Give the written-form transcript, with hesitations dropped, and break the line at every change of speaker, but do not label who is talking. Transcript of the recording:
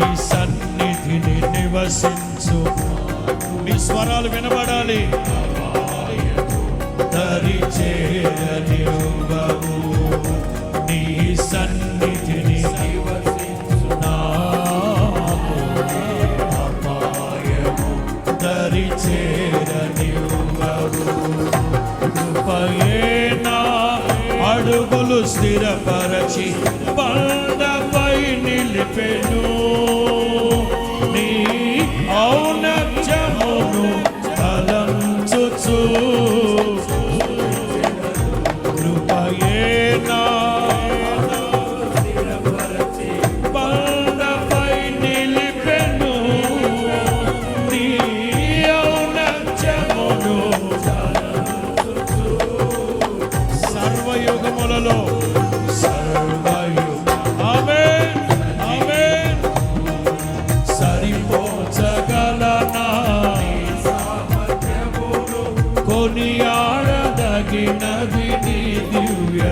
సన్నిధిని నివసించు. మీ స్వరాలు వినబడాలి. దరి చేరనివ్వవు, నీ సన్నిధిని నివసించు. దరి చేరనివ్వవు. కృపయేనా అడుగులు స్థిరపరచి బండపై నిలిపెను. నీ ఔన్నత్యమును తలంచుచు కృపయేనా బండపై నిలిపెను. నీ ఔన్నత్యమును సర్వయుగములలో కొనియాడదగినది నీ దివ్య